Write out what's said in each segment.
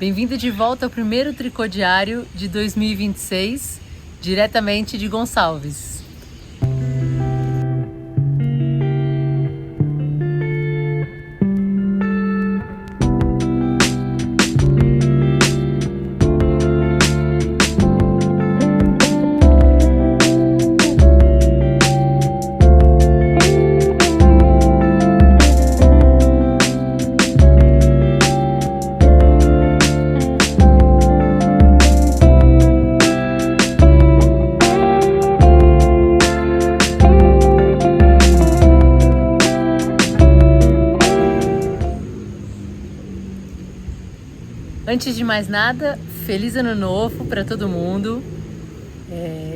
Bem-vindo de volta ao primeiro Tricô Diário de 2026, diretamente de Gonçalves. Antes de mais nada, feliz ano novo para todo mundo.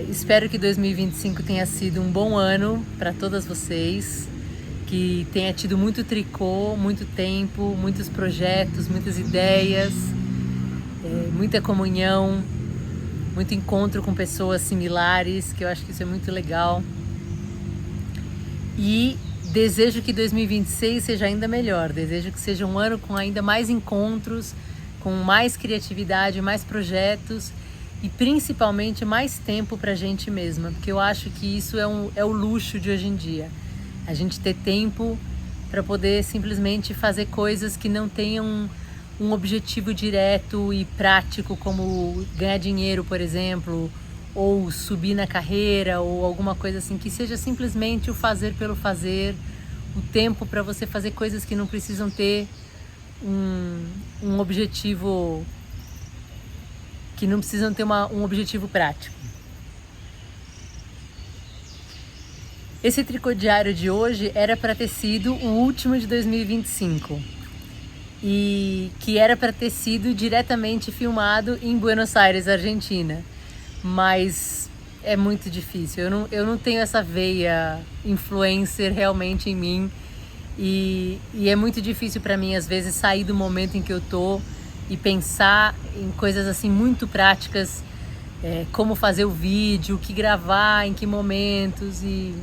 Espero que 2025 tenha sido um bom ano para todas vocês, que tenha tido muito tricô, muito tempo, muitos projetos, muitas ideias, muita comunhão, muito encontro com pessoas similares, que eu acho que isso é muito legal. E desejo que 2026 seja ainda melhor, desejo que seja um ano com ainda mais encontros, com mais criatividade, mais projetos e principalmente mais tempo para a gente mesma, porque eu acho que isso é o luxo de hoje em dia, a gente ter tempo para poder simplesmente fazer coisas que não tenham um objetivo direto e prático, como ganhar dinheiro, por exemplo, ou subir na carreira, ou alguma coisa assim, que seja simplesmente o fazer pelo fazer, o tempo para você fazer coisas que não precisam ter um objetivo, que não precisam ter um objetivo prático. Esse Tricô Diário de hoje era para ter sido o último de 2025 e que era para ter sido diretamente filmado em Buenos Aires, Argentina, mas é muito difícil, eu não tenho essa veia influencer realmente em mim. E é muito difícil para mim, às vezes, sair do momento em que eu tô e pensar em coisas assim muito práticas, como fazer o vídeo, o que gravar, em que momentos, e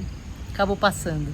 acabou passando.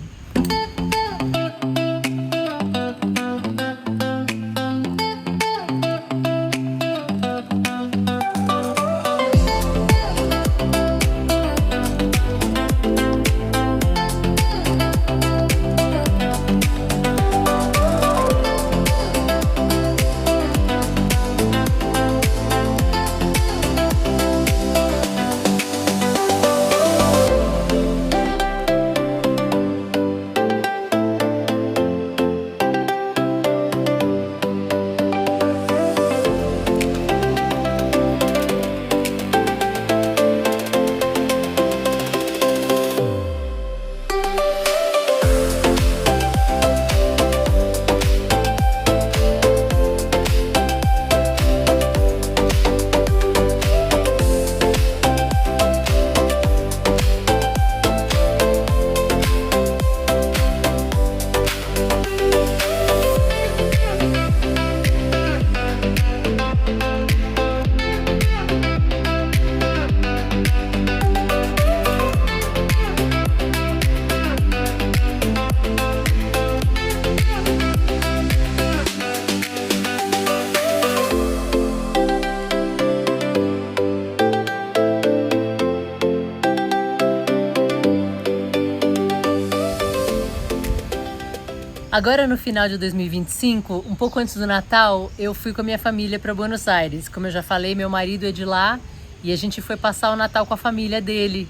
Agora no final de 2025, um pouco antes do Natal, eu fui com a minha família para Buenos Aires. Como eu já falei, meu marido é de lá e a gente foi passar o Natal com a família dele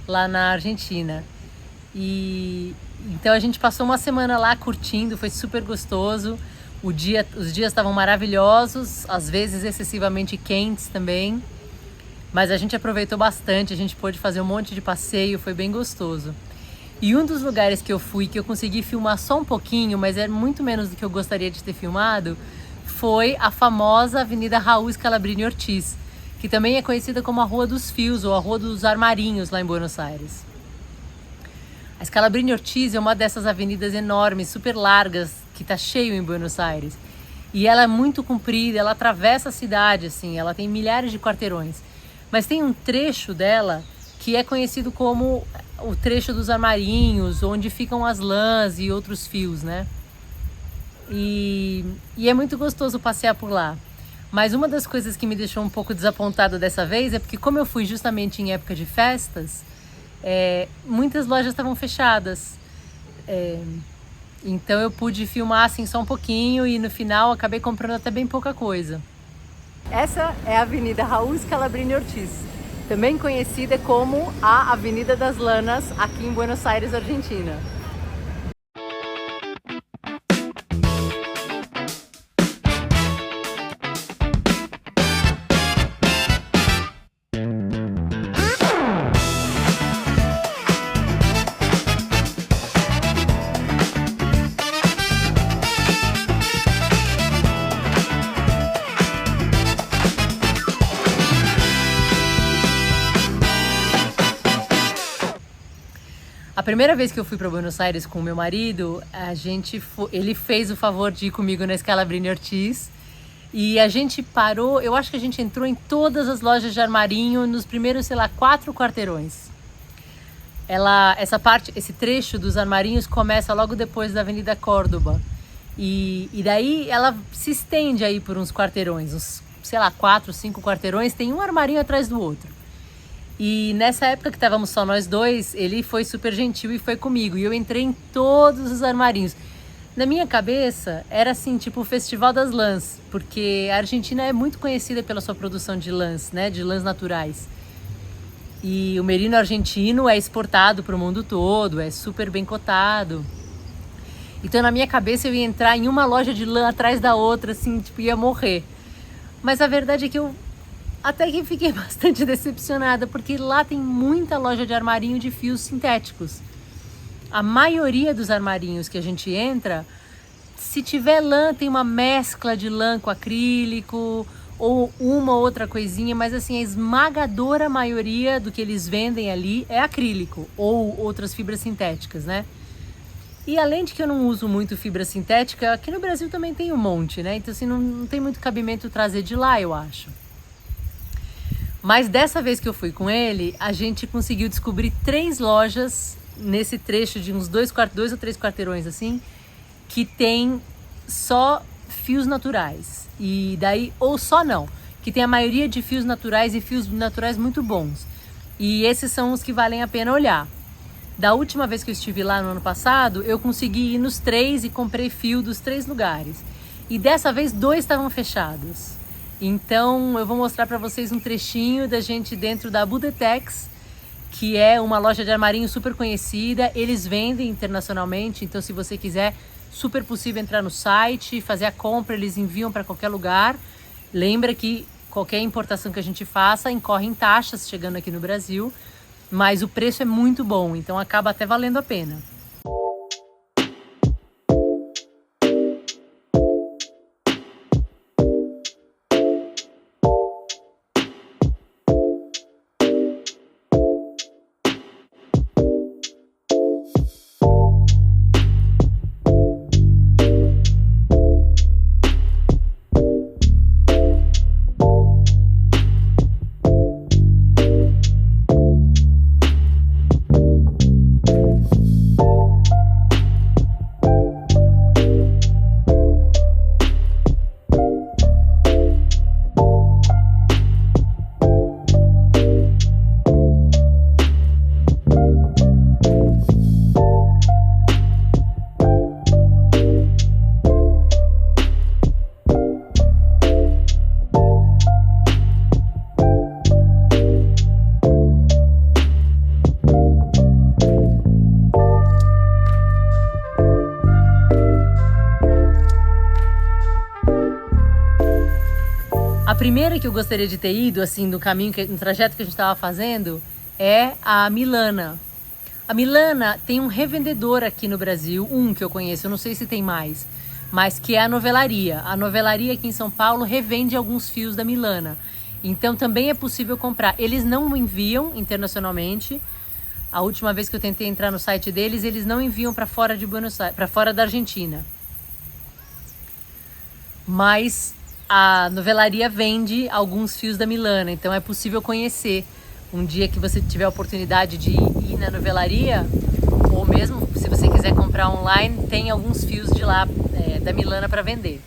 lá na Argentina. E então a gente passou uma semana lá curtindo, foi super gostoso. Os dias estavam maravilhosos, às vezes excessivamente quentes também, mas a gente aproveitou bastante, a gente pôde fazer um monte de passeio, foi bem gostoso. E um dos lugares que eu fui, que eu consegui filmar só um pouquinho, mas é muito menos do que eu gostaria de ter filmado, foi a famosa Avenida Raul Scalabrini Ortiz, que também é conhecida como a Rua dos Fios ou a Rua dos Armarinhos lá em Buenos Aires. A Scalabrini Ortiz é uma dessas avenidas enormes, super largas, que está cheio em Buenos Aires. E ela é muito comprida, ela atravessa a cidade, assim, ela tem milhares de quarteirões. Mas tem um trecho dela que é conhecido como o trecho dos armarinhos, onde ficam as lãs e outros fios, né? E é muito gostoso passear por lá. Mas uma das coisas que me deixou um pouco desapontada dessa vez é porque, como eu fui justamente em época de festas, muitas lojas estavam fechadas. Então eu pude filmar assim só um pouquinho e no final acabei comprando até bem pouca coisa. Essa é a Avenida Raul Scalabrini Ortiz, também conhecida como a Avenida das Lanas, aqui em Buenos Aires, Argentina. A primeira vez que eu fui para Buenos Aires com o meu marido, ele fez o favor de ir comigo na Scalabrini Ortiz e a gente parou, eu acho que a gente entrou em todas as lojas de armarinho nos primeiros, 4 quarteirões. Esse trecho dos armarinhos começa logo depois da Avenida Córdoba e daí ela se estende aí por uns quarteirões, uns 4, 5 quarteirões, tem um armarinho atrás do outro. E nessa época que estávamos só nós dois, ele foi super gentil e foi comigo. E eu entrei em todos os armarinhos. Na minha cabeça, era assim, tipo o Festival das Lãs. Porque a Argentina é muito conhecida pela sua produção de lãs, né? De lãs naturais. E o merino argentino é exportado para o mundo todo, é super bem cotado. Então na minha cabeça eu ia entrar em uma loja de lã atrás da outra, assim, tipo, ia morrer. Mas a verdade é que eu até que fiquei bastante decepcionada, porque lá tem muita loja de armarinho de fios sintéticos. A maioria dos armarinhos que a gente entra, se tiver lã, tem uma mescla de lã com acrílico, ou uma outra coisinha, mas assim, a esmagadora maioria do que eles vendem ali é acrílico, ou outras fibras sintéticas, né? E além de que eu não uso muito fibra sintética, aqui no Brasil também tem um monte, né? Então assim, não tem muito cabimento trazer de lá, eu acho. Mas dessa vez que eu fui com ele, a gente conseguiu descobrir 3 lojas nesse trecho de uns 2 ou 3 quarteirões assim, que tem só fios naturais. E daí, ou só não, que tem a maioria de fios naturais e fios naturais muito bons. E esses são os que valem a pena olhar. Da última vez que eu estive lá no ano passado, eu consegui ir nos 3 e comprei fio dos 3 lugares. E dessa vez 2 estavam fechados. Então eu vou mostrar para vocês um trechinho da gente dentro da Budetex, que é uma loja de armarinho super conhecida. Eles vendem internacionalmente, então se você quiser, super possível entrar no site, fazer a compra, eles enviam para qualquer lugar. Lembra que qualquer importação que a gente faça incorre em taxas chegando aqui no Brasil, mas o preço é muito bom, então acaba até valendo a pena. A primeira que eu gostaria de ter ido, assim, no trajeto que a gente estava fazendo, é a Milana. A Milana tem um revendedor aqui no Brasil, um que eu conheço, eu não sei se tem mais, mas que é a Novelaria. A Novelaria aqui em São Paulo revende alguns fios da Milana. Então também é possível comprar. Eles não enviam internacionalmente. A última vez que eu tentei entrar no site deles, eles não enviam para fora de Buenos Aires, para fora da Argentina. Mas a Novelaria vende alguns fios da Milana, então é possível conhecer. Um dia que você tiver a oportunidade de ir na Novelaria, ou mesmo se você quiser comprar online, tem alguns fios de lá da Milana para vender.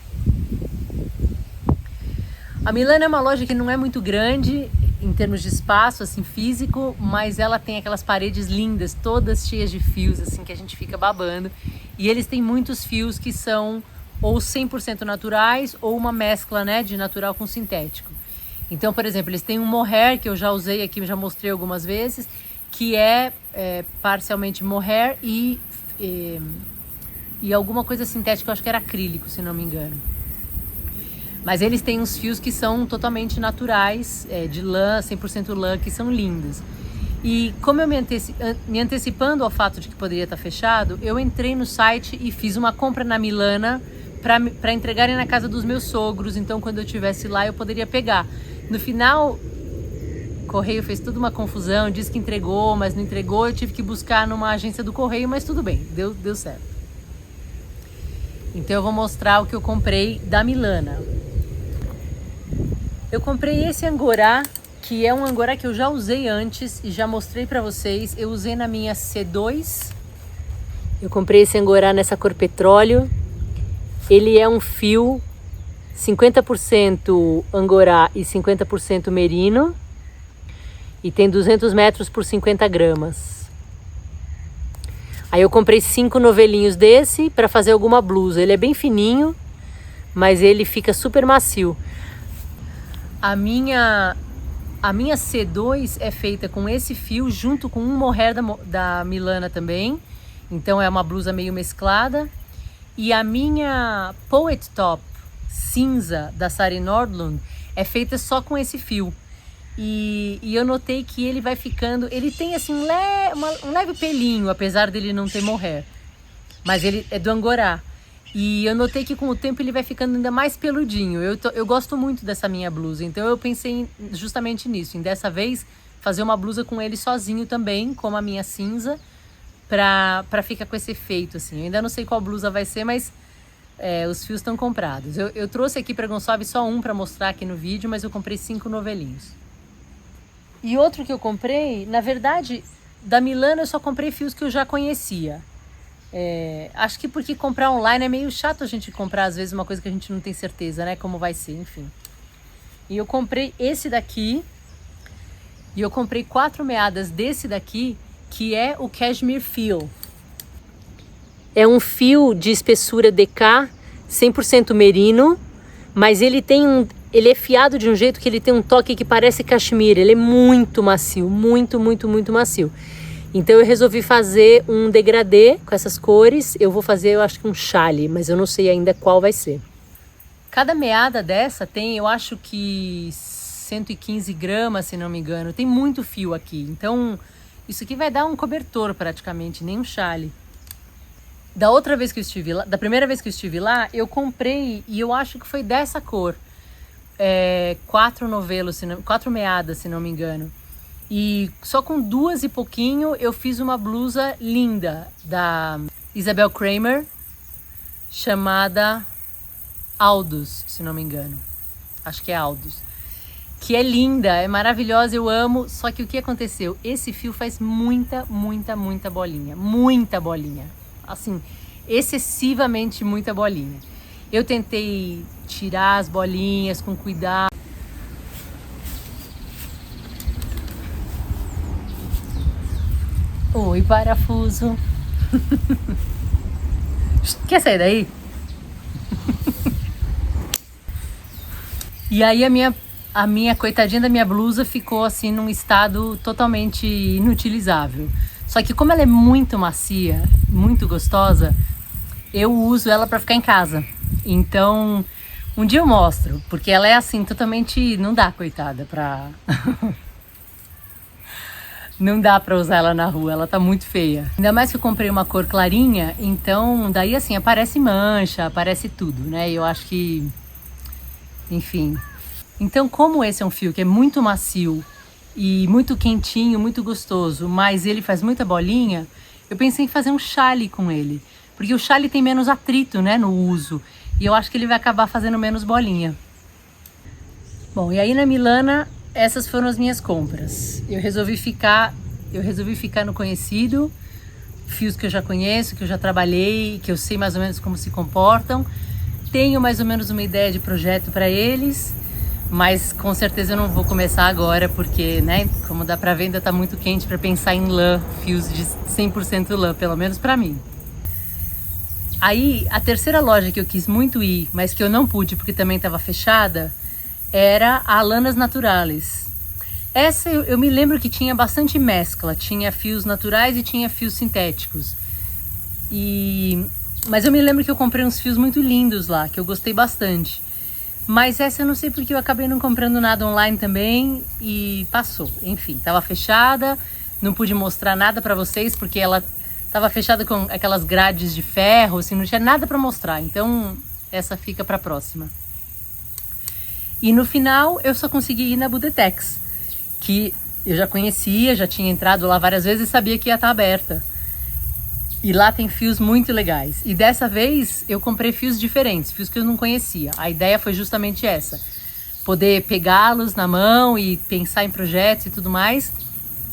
A Milana é uma loja que não é muito grande em termos de espaço, assim, físico, mas ela tem aquelas paredes lindas, todas cheias de fios, assim, que a gente fica babando. E eles têm muitos fios que são ou 100% naturais ou uma mescla, né, de natural com sintético. Então, por exemplo, eles têm um mohair, que eu já usei aqui, já mostrei algumas vezes, que é parcialmente mohair e alguma coisa sintética, eu acho que era acrílico, se não me engano. Mas eles têm uns fios que são totalmente naturais, de lã, 100% lã, que são lindos. E como eu me antecipando ao fato de que poderia estar fechado, eu entrei no site e fiz uma compra na Milana para entregarem na casa dos meus sogros. Então, quando eu estivesse lá, eu poderia pegar. No final, o correio fez toda uma confusão, disse que entregou, mas não entregou. Eu tive que buscar numa agência do correio, mas tudo bem, deu certo. Então, eu vou mostrar o que eu comprei da Milana. Eu comprei esse angorá, que é um angorá que eu já usei antes e já mostrei pra vocês. Eu usei na minha C2. Eu comprei esse angorá nessa cor petróleo. Ele é um fio 50% angorá e 50% merino. E tem 200 metros por 50 gramas. Aí eu comprei 5 novelinhos desse pra fazer alguma blusa. Ele é bem fininho, mas ele fica super macio. A minha C2 é feita com esse fio junto com um mohair da Milana também. Então é uma blusa meio mesclada. E a minha Poet Top cinza da Sari Nordlund é feita só com esse fio. E eu notei que ele vai ficando... Ele tem assim um leve pelinho, apesar dele não ter mohair. Mas ele é do angorá. E eu notei que com o tempo ele vai ficando ainda mais peludinho. Eu gosto muito dessa minha blusa, então eu pensei justamente nisso. Em dessa vez fazer uma blusa com ele sozinho também, como a minha cinza, pra ficar com esse efeito assim. Eu ainda não sei qual blusa vai ser, mas os fios estão comprados. Eu trouxe aqui pra Gonçalves só um pra mostrar aqui no vídeo, mas eu comprei 5 novelinhos. E outro que eu comprei, na verdade, da Milana eu só comprei fios que eu já conhecia. Acho que porque comprar online é meio chato a gente comprar às vezes uma coisa que a gente não tem certeza, né, como vai ser, enfim. E eu comprei esse daqui, e eu comprei 4 meadas desse daqui, que é o Cashmere Feel. É um fio de espessura DK, 100% merino, mas ele é fiado de um jeito que ele tem um toque que parece cachemira. Ele é muito macio, muito, muito, muito macio. Então eu resolvi fazer um degradê com essas cores. Eu vou fazer, eu acho que um chale, mas eu não sei ainda qual vai ser. Cada meada dessa tem, eu acho que 115 gramas, se não me engano. Tem muito fio aqui, então isso aqui vai dar um cobertor praticamente, nem um chale. Da primeira vez que eu estive lá, eu comprei, e eu acho que foi dessa cor. 4 meadas, se não me engano. E só com 2 e pouquinho eu fiz uma blusa linda da Isabel Kramer, chamada Aldous, se não me engano. Acho que é Aldous. Que é linda, é maravilhosa, eu amo. Só que o que aconteceu? Esse fio faz muita, muita, muita bolinha. Muita bolinha. Assim, excessivamente muita bolinha. Eu tentei tirar as bolinhas com cuidado. Oi, parafuso. Quer sair daí? E aí a minha coitadinha da minha blusa ficou assim num estado totalmente inutilizável. Só que como ela é muito macia, muito gostosa, eu uso ela pra ficar em casa. Então, um dia eu mostro, porque ela é assim totalmente... Não dá, coitada, pra... Não dá pra usar ela na rua, ela tá muito feia. Ainda mais que eu comprei uma cor clarinha, então daí assim, aparece mancha, aparece tudo, né? E eu acho que... Enfim. Então, como esse é um fio que é muito macio e muito quentinho, muito gostoso, mas ele faz muita bolinha, eu pensei em fazer um chale com ele. Porque o chale tem menos atrito, né, no uso. E eu acho que ele vai acabar fazendo menos bolinha. Bom, e aí na Milana... Essas foram as minhas compras. Eu resolvi ficar no conhecido, fios que eu já conheço, que eu já trabalhei, que eu sei mais ou menos como se comportam. Tenho mais ou menos uma ideia de projeto para eles, Mas com certeza eu não vou começar agora, porque, né, como dá pra ver, ainda tá muito quente pra pensar em lã, fios de 100% lã, pelo menos pra mim. Aí, a terceira loja que eu quis muito ir, mas que eu não pude porque também estava fechada, era a Lanas Naturales. Essa eu me lembro que tinha bastante mescla, tinha fios naturais e tinha fios sintéticos. Mas eu me lembro que eu comprei uns fios muito lindos lá, que eu gostei bastante. Mas essa eu não sei porque eu acabei não comprando nada online também e passou. Enfim, estava fechada, não pude mostrar nada para vocês porque ela estava fechada com aquelas grades de ferro, assim, não tinha nada para mostrar. Então essa fica para a próxima. E no final eu só consegui ir na Budetex, que eu já conhecia, já tinha entrado lá várias vezes e sabia que ia estar aberta. E lá tem fios muito legais. E dessa vez eu comprei fios diferentes, fios que eu não conhecia. A ideia foi justamente essa. Poder pegá-los na mão e pensar em projetos e tudo mais.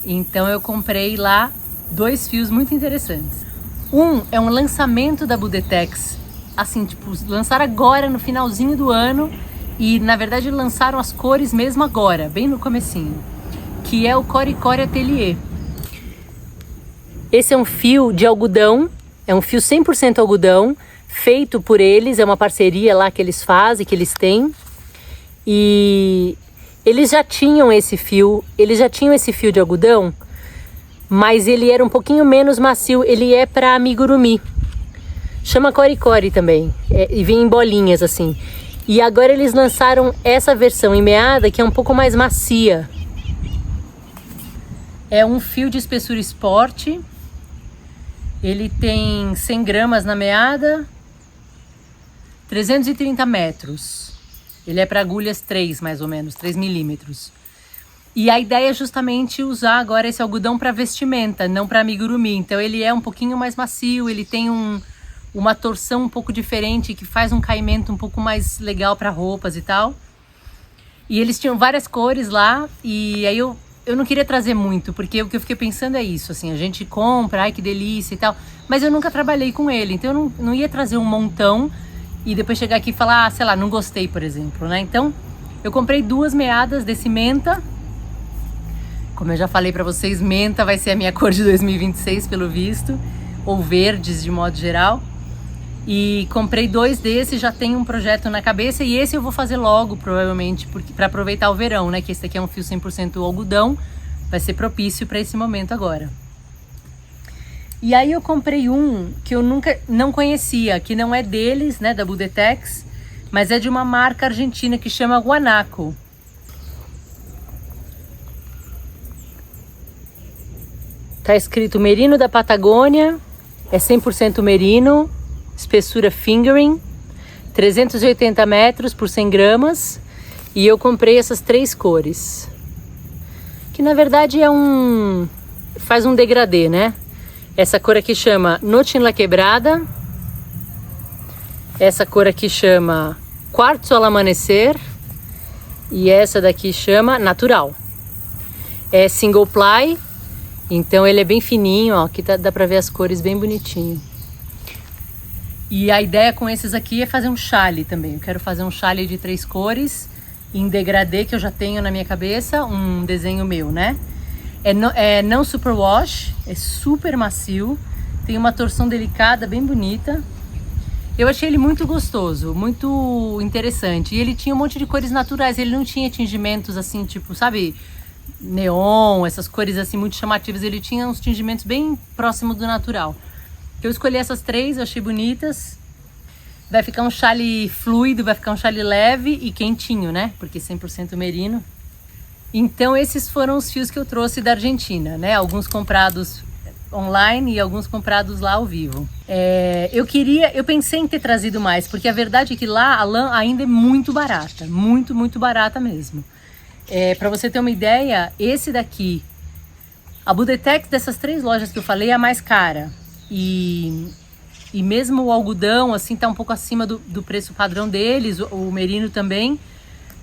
Então eu comprei lá 2 fios muito interessantes. Um é um lançamento da Budetex. Assim, tipo, lançaram agora no finalzinho do ano. E na verdade lançaram as cores mesmo agora, bem no comecinho. Que é o Core Core Atelier. Esse é um fio de algodão, é um fio 100% algodão, feito por eles, é uma parceria lá que eles fazem, que eles têm. E eles já tinham esse fio de algodão, mas ele era um pouquinho menos macio, ele é para amigurumi. Chama Core Core também, e vem em bolinhas assim. E agora eles lançaram essa versão em meada que é um pouco mais macia. É um fio de espessura Sport. Ele tem 100 gramas na meada, 330 metros. Ele é para agulhas 3, mais ou menos, 3 milímetros. E a ideia é justamente usar agora esse algodão para vestimenta, não para amigurumi. Então ele é um pouquinho mais macio, ele tem uma torção um pouco diferente, que faz um caimento um pouco mais legal para roupas e tal. E eles tinham várias cores lá, e aí eu não queria trazer muito, porque o que eu fiquei pensando é isso, assim, a gente compra, ai que delícia e tal, mas eu nunca trabalhei com ele, então eu não ia trazer um montão e depois chegar aqui e falar, sei lá, não gostei, por exemplo, né? Então, eu comprei 2 meadas desse menta. Como eu já falei pra vocês, menta vai ser a minha cor de 2026, pelo visto, ou verdes de modo geral. E comprei 2 desses, já tenho um projeto na cabeça e esse eu vou fazer logo, provavelmente, para aproveitar o verão, né? Que esse aqui é um fio 100% algodão, vai ser propício para esse momento agora. E aí eu comprei um que eu não conhecia, que não é deles, né, da Budetex, mas é de uma marca argentina que chama Guanaco. Tá escrito Merino da Patagônia, é 100% merino. Espessura fingering, 380 metros por 100 gramas. E eu comprei essas 3 cores. Que na verdade faz um degradê, né? Essa cor aqui chama Noche en la Quebrada. Essa cor aqui chama Quartzo al Amanecer. E essa daqui chama Natural. É single ply. Então ele é bem fininho, ó. Aqui dá pra ver as cores bem bonitinho. E a ideia com esses aqui é fazer um chale também. Eu quero fazer um chale de 3 cores em degradê que eu já tenho na minha cabeça, um desenho meu, né? É não superwash, é super macio, tem uma torção delicada, bem bonita. Eu achei ele muito gostoso, muito interessante. E ele tinha um monte de cores naturais, ele não tinha tingimentos assim, tipo, sabe, neon, essas cores assim muito chamativas. Ele tinha uns tingimentos bem próximos do natural. Eu escolhi essas 3, eu achei bonitas. Vai ficar um chale fluido, vai ficar um chale leve e quentinho, né? Porque 100% merino. Então esses foram os fios que eu trouxe da Argentina, né? Alguns comprados online e alguns comprados lá ao vivo. Eu pensei em ter trazido mais, porque a verdade é que lá a lã ainda é muito barata. Muito, muito barata mesmo. Para você ter uma ideia, esse daqui, a Budetex dessas 3 lojas que eu falei é a mais cara. E mesmo o algodão, assim, tá um pouco acima do preço padrão deles, o merino também.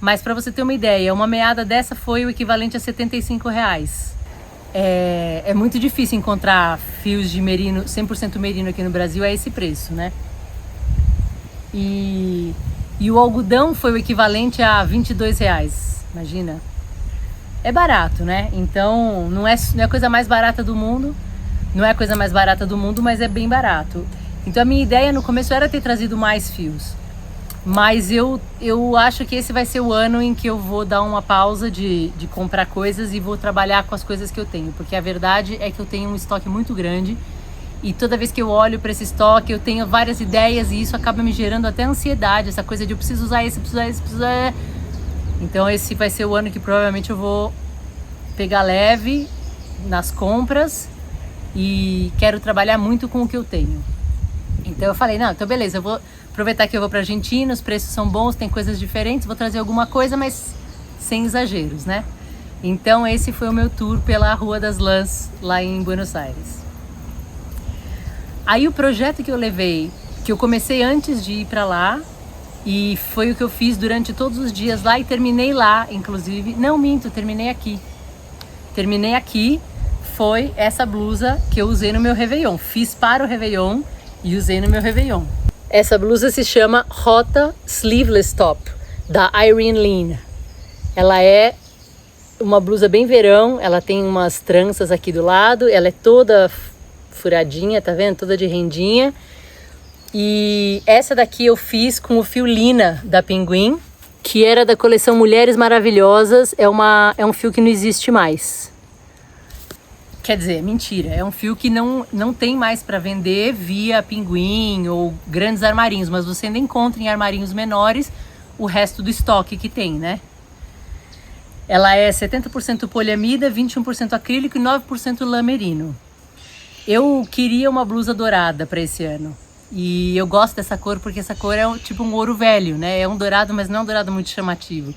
Mas para você ter uma ideia, uma meada dessa foi o equivalente a R$75. É muito difícil encontrar fios de merino, 100% merino aqui no Brasil a esse preço, né? E E o algodão foi o equivalente a R$ 22. Imagina. É barato, né? Então não é a coisa mais barata do mundo. Não é a coisa mais barata do mundo, mas é bem barato. Então a minha ideia no começo era ter trazido mais fios. Mas eu acho que esse vai ser o ano em que eu vou dar uma pausa de comprar coisas e vou trabalhar com as coisas que eu tenho. Porque a verdade é que eu tenho um estoque muito grande e toda vez que eu olho para esse estoque eu tenho várias ideias e isso acaba me gerando até ansiedade. Essa coisa de eu preciso usar esse, preciso usar esse, preciso usar... Então esse vai ser o ano que provavelmente eu vou pegar leve nas compras e quero trabalhar muito com o que eu tenho. Então eu falei, não, então beleza, eu vou aproveitar que eu vou para a Argentina, os preços são bons, tem coisas diferentes, vou trazer alguma coisa, mas sem exageros, né? Então esse foi o meu tour pela Rua das Lãs, lá em Buenos Aires. Aí o projeto que eu levei, que eu comecei antes de ir para lá, e foi o que eu fiz durante todos os dias lá e terminei lá, inclusive. Não, minto, terminei aqui. Terminei aqui, foi essa blusa que eu usei no meu Réveillon. Fiz para o Réveillon e usei no meu Réveillon. Essa blusa se chama Rota Sleeveless Top, da Irene Lean. Ela é uma blusa bem verão, ela tem umas tranças aqui do lado, ela é toda furadinha, tá vendo? Toda de rendinha. E essa daqui eu fiz com o fio Lina da Pinguim, que era da coleção Mulheres Maravilhosas. É um fio que não existe mais. Quer dizer, mentira, é um fio que não tem mais para vender via Pinguim ou grandes armarinhos, mas você ainda encontra em armarinhos menores o resto do estoque que tem, né? Ela é 70% poliamida, 21% acrílico e 9% lã merino. Eu queria uma blusa dourada para esse ano. E eu gosto dessa cor porque essa cor é tipo um ouro velho, né? É um dourado, mas não é um dourado muito chamativo.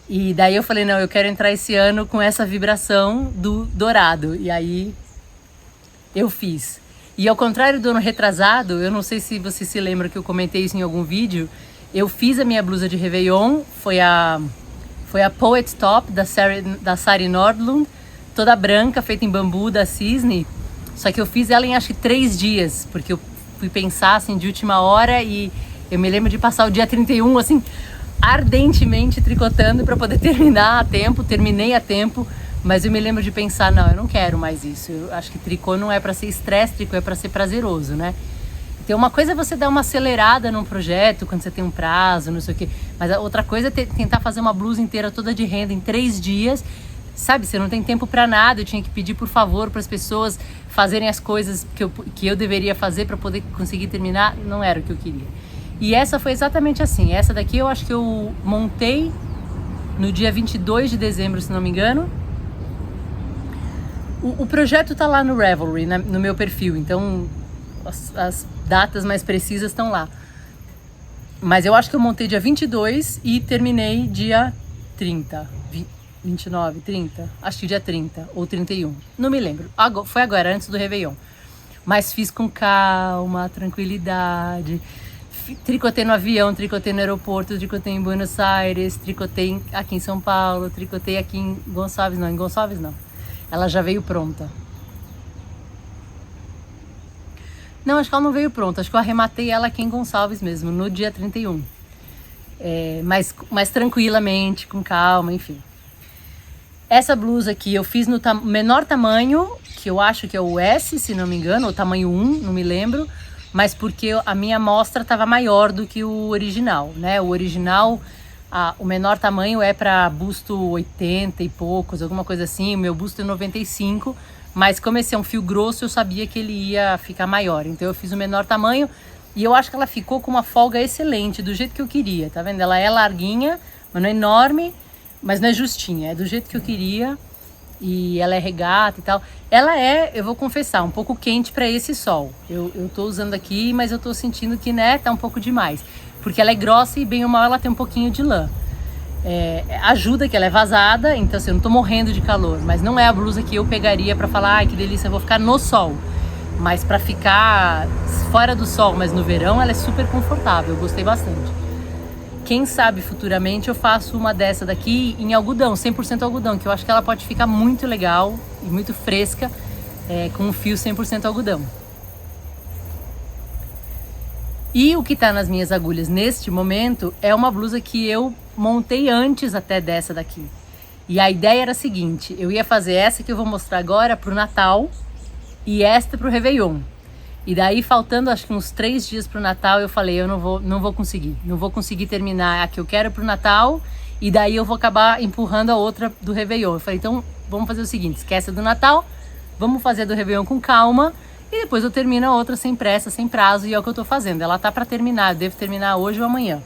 E daí eu falei, não, eu quero entrar esse ano com essa vibração do dourado. E aí eu fiz. E ao contrário do ano retrasado, eu não sei se você se lembra que eu comentei isso em algum vídeo, eu fiz a minha blusa de Réveillon, foi a Poet Top da Sari Nordlund, toda branca, feita em bambu da Cisne. Só que eu fiz ela em acho que 3 dias, porque eu fui pensar assim de última hora e eu me lembro de passar o dia 31 assim ardentemente tricotando para poder terminar a tempo. Terminei a tempo, mas eu me lembro de pensar, não, eu não quero mais isso. Eu acho que tricô não é para ser estresse, tricô é para ser prazeroso, né? Então uma coisa é você dar uma acelerada num projeto quando você tem um prazo, não sei o quê, mas a outra coisa é tentar fazer uma blusa inteira toda de renda em 3 dias. Sabe, você não tem tempo para nada, eu tinha que pedir por favor para as pessoas fazerem as coisas que eu deveria fazer para poder conseguir terminar, não era o que eu queria. E essa foi exatamente assim, essa daqui eu acho que eu montei no dia 22 de dezembro, se não me engano. O projeto tá lá no Ravelry, no meu perfil, então as datas mais precisas estão lá. Mas eu acho que eu montei dia 22 e terminei dia 30. 29, 30, acho que dia 30 ou 31, não me lembro, foi agora, antes do Réveillon, mas fiz com calma, tranquilidade, tricotei no avião, tricotei no aeroporto, tricotei em Buenos Aires, tricotei aqui em São Paulo, tricotei aqui em Gonçalves não, ela já veio pronta. Não, acho que ela não veio pronta, acho que eu arrematei ela aqui em Gonçalves mesmo, no dia 31, mais tranquilamente, com calma, enfim. Essa blusa aqui eu fiz no menor tamanho, que eu acho que é o S, se não me engano, ou tamanho 1, não me lembro, mas porque a minha amostra estava maior do que o original, né? O original, o menor tamanho é para busto 80 e poucos, alguma coisa assim, o meu busto é 95, mas como esse é um fio grosso, eu sabia que ele ia ficar maior, então eu fiz o menor tamanho e eu acho que ela ficou com uma folga excelente, do jeito que eu queria, tá vendo? Ela é larguinha, mas não é enorme, mas não é justinha, é do jeito que eu queria e ela é regata e tal. Ela é, eu vou confessar, um pouco quente para esse sol. Eu tô usando aqui, mas eu tô sentindo que, né, tá um pouco demais. Porque ela é grossa e bem ou mal ela tem um pouquinho de lã. Ajuda que ela é vazada, então assim, eu não tô morrendo de calor, mas não é a blusa que eu pegaria para falar, ai que delícia, eu vou ficar no sol. Mas para ficar fora do sol, mas no verão, ela é super confortável, eu gostei bastante. Quem sabe futuramente eu faço uma dessa daqui em algodão, 100% algodão, que eu acho que ela pode ficar muito legal e muito fresca com um fio 100% algodão. E o que tá nas minhas agulhas neste momento é uma blusa que eu montei antes até dessa daqui. E a ideia era a seguinte, eu ia fazer essa que eu vou mostrar agora pro Natal e esta pro Réveillon. E daí, faltando acho que uns 3 dias pro Natal, eu falei, eu não vou conseguir terminar a que eu quero pro Natal, e daí eu vou acabar empurrando a outra do Réveillon. Eu falei, então vamos fazer o seguinte, esquece a do Natal, vamos fazer a do Réveillon com calma, e depois eu termino a outra sem pressa, sem prazo, e é o que eu tô fazendo. Ela tá pra terminar, eu devo terminar hoje ou amanhã.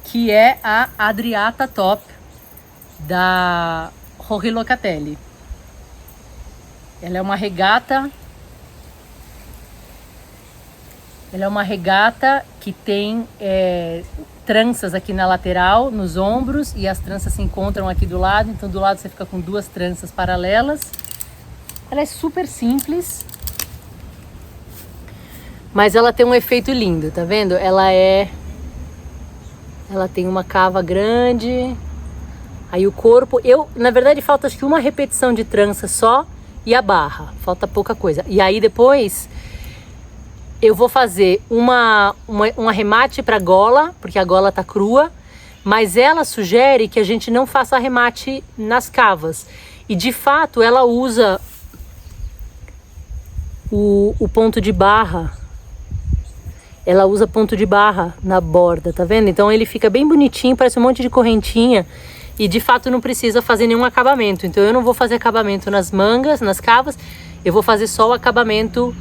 Que é a Adriata Top, da Jorge Locatelli. Ela é uma regata. Ela é uma regata que tem tranças aqui na lateral, nos ombros, e as tranças se encontram aqui do lado, então do lado você fica com 2 tranças paralelas. Ela é super simples, mas ela tem um efeito lindo, tá vendo? Ela tem uma cava grande, aí o corpo, na verdade falta acho que uma repetição de trança só e a barra, falta pouca coisa. E aí depois eu vou fazer um arremate para gola, porque a gola tá crua, mas ela sugere que a gente não faça arremate nas cavas. E de fato ela usa o ponto de barra. Ela usa ponto de barra na borda, tá vendo? Então ele fica bem bonitinho, parece um monte de correntinha. E de fato não precisa fazer nenhum acabamento. Então eu não vou fazer acabamento nas mangas, nas cavas. Eu vou fazer só o acabamento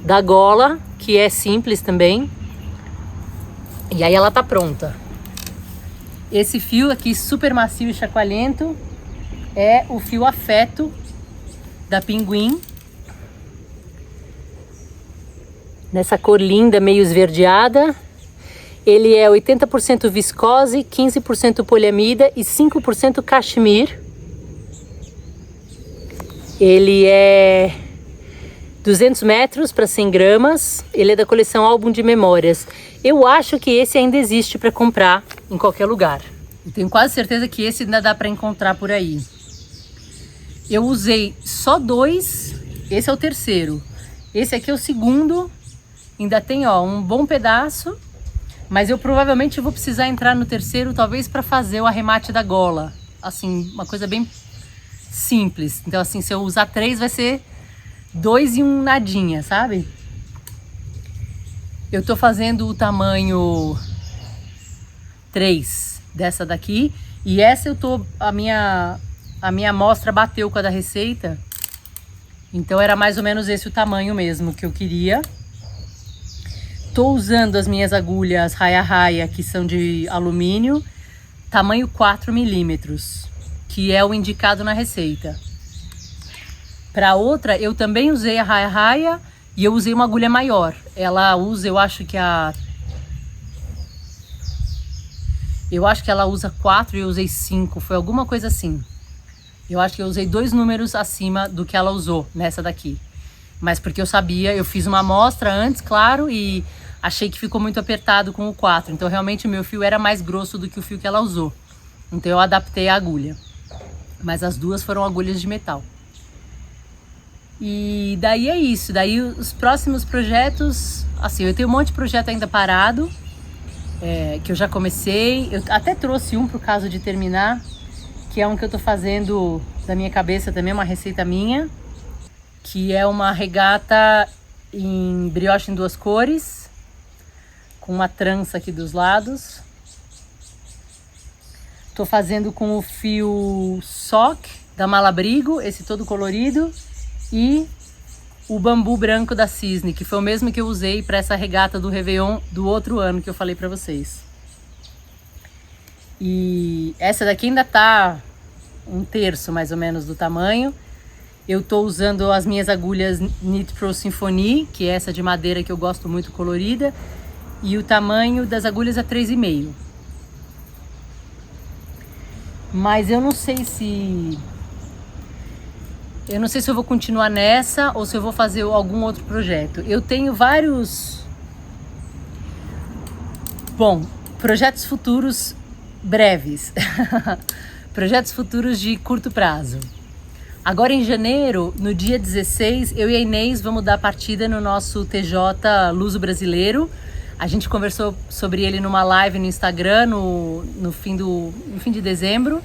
da gola, que é simples também. E aí ela tá pronta. Esse fio aqui super macio e chacoalhento é o fio Afeto da Pinguim. Nessa cor linda, meio esverdeada. Ele é 80% viscose, 15% poliamida e 5% cachemir. Ele é 200 metros para 100 gramas. Ele é da coleção Álbum de Memórias. Eu acho que esse ainda existe para comprar em qualquer lugar. Eu tenho quase certeza que esse ainda dá para encontrar por aí. Eu usei só 2. Esse é o terceiro. Esse aqui é o segundo. Ainda tem um bom pedaço. Mas eu provavelmente vou precisar entrar no terceiro, talvez para fazer o arremate da gola. Assim, uma coisa bem simples. Então assim, se eu usar 3 vai ser 2 e um nadinha, sabe? Eu tô fazendo o tamanho 3 dessa daqui. E essa a minha amostra bateu com a da receita. Então era mais ou menos esse o tamanho mesmo que eu queria. Tô usando as minhas agulhas Raia Raia, que são de alumínio, tamanho 4 milímetros, que é o indicado na receita. Para outra, eu também usei a Raia Raia e eu usei uma agulha maior. Ela usa, eu acho que ela usa 4 e eu usei 5, foi alguma coisa assim. Eu acho que eu usei 2 números acima do que ela usou nessa daqui. Mas porque eu sabia, eu fiz uma amostra antes, claro, e achei que ficou muito apertado com o 4. Então realmente o meu fio era mais grosso do que o fio que ela usou. Então eu adaptei a agulha. Mas as duas foram agulhas de metal. E daí é isso. Daí os próximos projetos, assim, eu tenho um monte de projeto ainda parado, que eu já comecei. Eu até trouxe um pro caso de terminar, que é um que eu tô fazendo da minha cabeça também, uma receita minha, que é uma regata em brioche em 2 cores, com uma trança aqui dos lados. Tô fazendo com o fio Sock da Malabrigo, esse todo colorido, e o bambu branco da Cisne, que foi o mesmo que eu usei para essa regata do Réveillon do outro ano que eu falei para vocês. E essa daqui ainda tá 1/3 mais ou menos do tamanho. Eu tô usando as minhas agulhas Knit Pro Symphony, que é essa de madeira que eu gosto muito, colorida. E o tamanho das agulhas é 3,5. Mas eu não sei se eu vou continuar nessa ou se eu vou fazer algum outro projeto. Eu tenho vários... Bom, projetos futuros breves. Projetos futuros de curto prazo. Agora em janeiro, no dia 16, eu e a Inês vamos dar partida no nosso TJ Luso Brasileiro. A gente conversou sobre ele numa live no Instagram no fim de dezembro.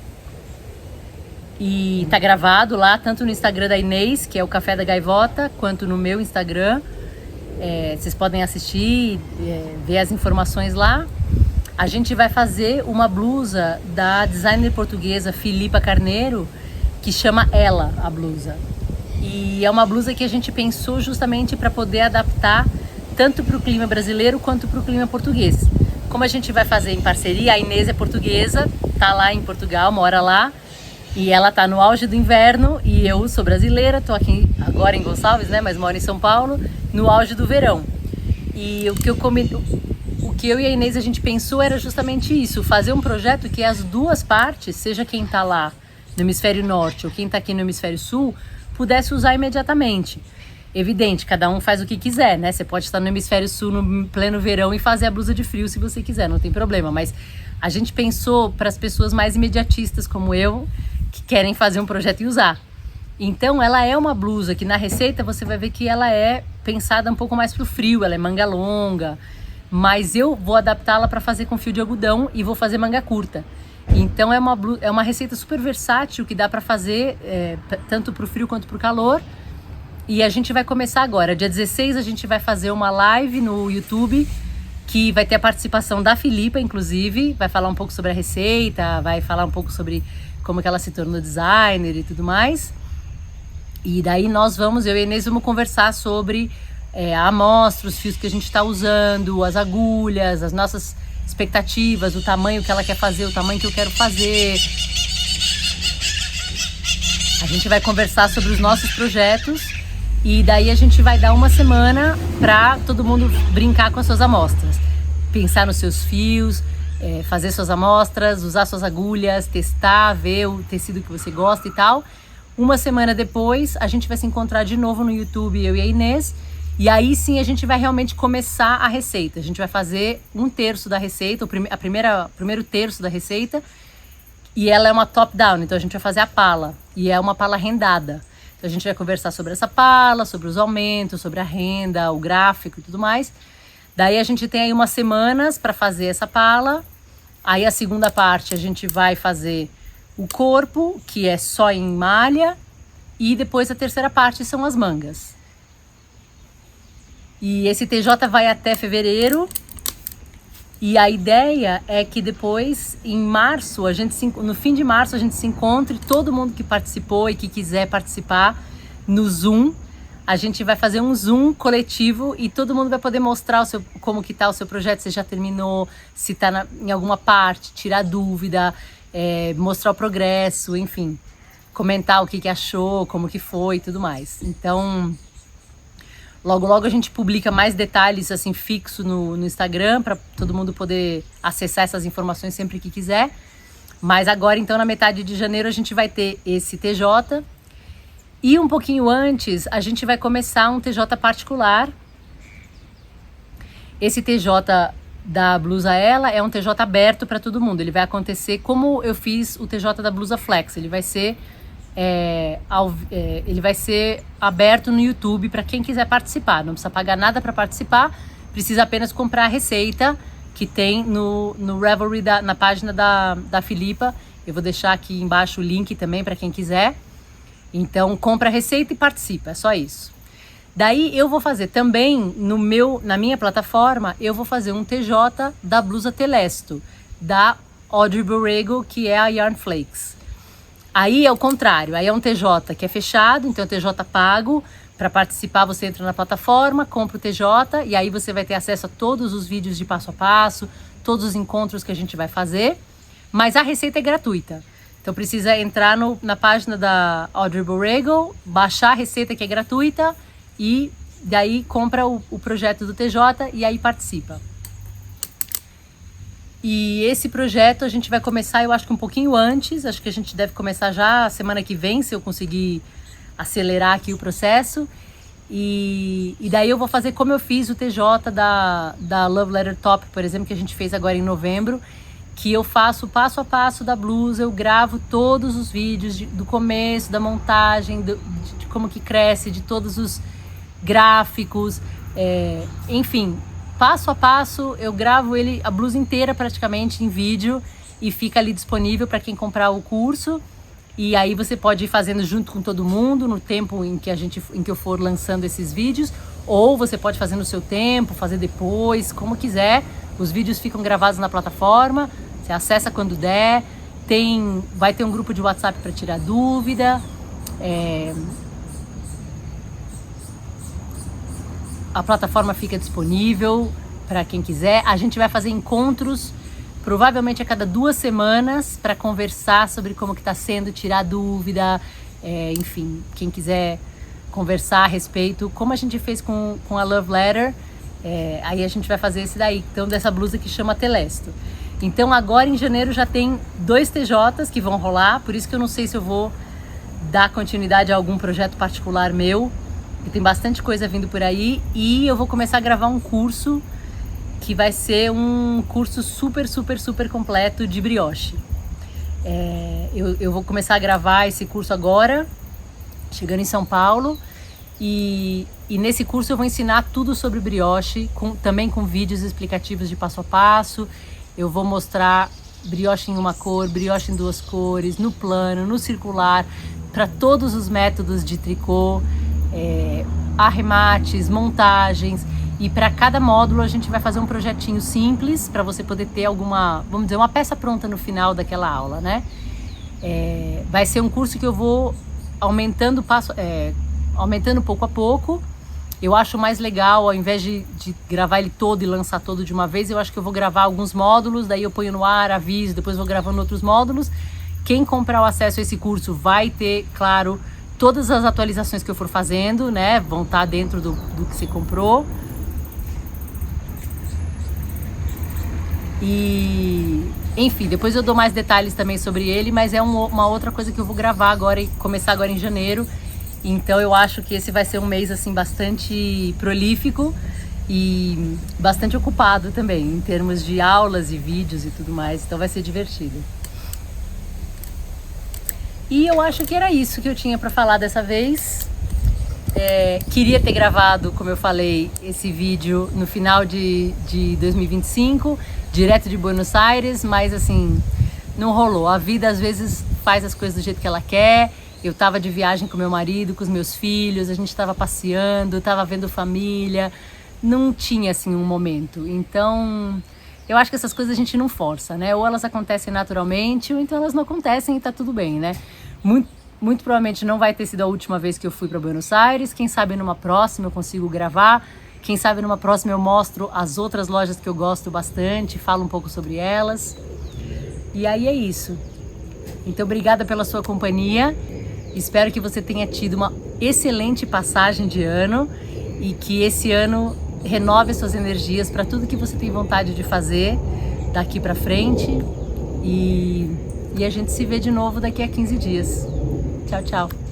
E tá gravado lá, tanto no Instagram da Inês, que é o Café da Gaivota, quanto no meu Instagram. Vocês podem assistir, ver as informações lá. A gente vai fazer uma blusa da designer portuguesa Filipa Carneiro, que chama Ela, a blusa. E é uma blusa que a gente pensou justamente para poder adaptar tanto para o clima brasileiro quanto para o clima português. Como a gente vai fazer em parceria, a Inês é portuguesa, tá lá em Portugal, mora lá, e ela tá no auge do inverno, e eu sou brasileira, tô aqui agora em Gonçalves, né, mas moro em São Paulo, no auge do verão. E o que eu e a Inês a gente pensou era justamente isso, fazer um projeto que as duas partes, seja quem tá lá no hemisfério norte ou quem tá aqui no hemisfério sul, pudesse usar imediatamente. Evidente, cada um faz o que quiser, né? Você pode estar no hemisfério sul no pleno verão e fazer a blusa de frio se você quiser, não tem problema. Mas a gente pensou para as pessoas mais imediatistas como eu, que querem fazer um projeto e usar. Então ela é uma blusa que na receita você vai ver que ela é pensada um pouco mais pro frio, ela é manga longa, mas eu vou adaptá-la para fazer com fio de algodão e vou fazer manga curta. Então é uma receita super versátil que dá para fazer tanto pro frio quanto pro calor. E a gente vai começar agora. Dia 16 a gente vai fazer uma live no YouTube que vai ter a participação da Filipa, inclusive. Vai falar um pouco sobre a receita, vai falar um pouco sobre como que ela se tornou designer e tudo mais. E daí eu e a Inês vamos conversar sobre a amostra, os fios que a gente está usando, as agulhas, as nossas expectativas, o tamanho que ela quer fazer, o tamanho que eu quero fazer. A gente vai conversar sobre os nossos projetos e daí a gente vai dar uma semana para todo mundo brincar com as suas amostras, pensar nos seus fios, fazer suas amostras, usar suas agulhas, testar, ver o tecido que você gosta e tal. Uma semana depois a gente vai se encontrar de novo no YouTube, eu e a Inês. E aí sim a gente vai realmente começar a receita. A gente vai fazer um terço da receita, o primeiro terço da receita. E ela é uma top-down, então a gente vai fazer a pala. E é uma pala rendada. Então a gente vai conversar sobre essa pala, sobre os aumentos, sobre a renda, o gráfico e tudo mais. Daí a gente tem aí umas semanas para fazer essa pala. Aí a segunda parte a gente vai fazer o corpo, que é só em malha. E depois a terceira parte são as mangas. E esse TJ vai até fevereiro. E a ideia é que depois, em março, no fim de março, a gente se encontre, todo mundo que participou e que quiser participar no Zoom. A gente vai fazer um Zoom coletivo e todo mundo vai poder mostrar como que tá o seu projeto, se já terminou, se tá em alguma parte, tirar dúvida, mostrar o progresso, enfim. Comentar o que achou, como que foi e tudo mais. Então, logo a gente publica mais detalhes assim fixo no Instagram para todo mundo poder acessar essas informações sempre que quiser. Mas agora, então, na metade de janeiro, a gente vai ter esse TJ. E um pouquinho antes, a gente vai começar um TJ particular. Esse TJ da blusa Ela é um TJ aberto para todo mundo. Ele vai acontecer como eu fiz o TJ da blusa Flex. Ele vai ser aberto no YouTube para quem quiser participar. Não precisa pagar nada para participar, precisa apenas comprar a receita que tem no Ravelry, na página da Filipa. Eu vou deixar aqui embaixo o link também para quem quiser. Então compra a receita e participa, é só isso. Daí eu vou fazer também na minha plataforma, eu vou fazer um TJ da blusa Telesto, da Audrey Borrego, que é a Yarn Flakes. Aí é o contrário, aí é um TJ que é fechado, então é um TJ pago. Para participar você entra na plataforma, compra o TJ e aí você vai ter acesso a todos os vídeos de passo a passo, todos os encontros que a gente vai fazer, mas a receita é gratuita. Então precisa entrar na página da Audrey Borrego, baixar a receita que é gratuita e daí compra o projeto do TJ e aí participa. E esse projeto a gente vai começar, eu acho que um pouquinho antes, acho que a gente deve começar já semana que vem, se eu conseguir acelerar aqui o processo. E daí eu vou fazer como eu fiz o TJ da Love Letter Top, por exemplo, que a gente fez agora em novembro, que eu faço passo a passo da blusa, eu gravo todos os vídeos do começo, da montagem, de como que cresce, de todos os gráficos, enfim, passo a passo eu gravo a blusa inteira praticamente em vídeo e fica ali disponível para quem comprar o curso. E aí você pode ir fazendo junto com todo mundo no tempo em que eu for lançando esses vídeos, ou você pode fazer no seu tempo, fazer depois, como quiser. Os vídeos ficam gravados na plataforma, você acessa quando der. Vai ter um grupo de WhatsApp para tirar dúvida. A plataforma fica disponível para quem quiser. A gente vai fazer encontros provavelmente a cada 2 semanas para conversar sobre como que está sendo, tirar dúvida, enfim, quem quiser conversar a respeito, como a gente fez com a Love Letter, aí a gente vai fazer esse daí, então dessa blusa que chama Telesto. Então agora em janeiro já tem 2 TJs que vão rolar, por isso que eu não sei se eu vou dar continuidade a algum projeto particular meu, porque tem bastante coisa vindo por aí, e eu vou começar a gravar um curso que vai ser um curso super, super, super completo de brioche. Eu vou começar a gravar esse curso agora, chegando em São Paulo, e nesse curso eu vou ensinar tudo sobre brioche, também com vídeos explicativos de passo a passo. Eu vou mostrar brioche em uma cor, brioche em 2 cores, no plano, no circular, para todos os métodos de tricô, arremates, montagens. E para cada módulo a gente vai fazer um projetinho simples para você poder ter vamos dizer, uma peça pronta no final daquela aula, né? Vai ser um curso que eu vou aumentando pouco a pouco. Eu acho mais legal, ao invés de gravar ele todo e lançar todo de uma vez, eu acho que eu vou gravar alguns módulos, daí eu ponho no ar, aviso, depois vou gravando outros módulos. Quem comprar o acesso a esse curso vai ter, claro, todas as atualizações que eu for fazendo, né? Vão estar dentro do que você comprou. E, enfim, depois eu dou mais detalhes também sobre ele, mas é uma outra coisa que eu vou gravar agora e começar agora em janeiro. Então eu acho que esse vai ser um mês assim bastante prolífico e bastante ocupado também, em termos de aulas e vídeos e tudo mais, então vai ser divertido. E eu acho que era isso que eu tinha para falar dessa vez. Queria ter gravado, como eu falei, esse vídeo no final de 2025, direto de Buenos Aires, mas assim, não rolou. A vida às vezes faz as coisas do jeito que ela quer. Eu tava de viagem com meu marido, com os meus filhos, a gente tava passeando, tava vendo família, não tinha assim um momento. Então, eu acho que essas coisas a gente não força, né? Ou elas acontecem naturalmente, ou então elas não acontecem e tá tudo bem, né? Muito provavelmente não vai ter sido a última vez que eu fui para Buenos Aires. Quem sabe numa próxima eu consigo gravar. Quem sabe numa próxima eu mostro as outras lojas que eu gosto bastante, falo um pouco sobre elas. E aí é isso. Então, obrigada pela sua companhia. Espero que você tenha tido uma excelente passagem de ano e que esse ano renove suas energias para tudo que você tem vontade de fazer daqui para frente. E a gente se vê de novo daqui a 15 dias. Tchau, tchau.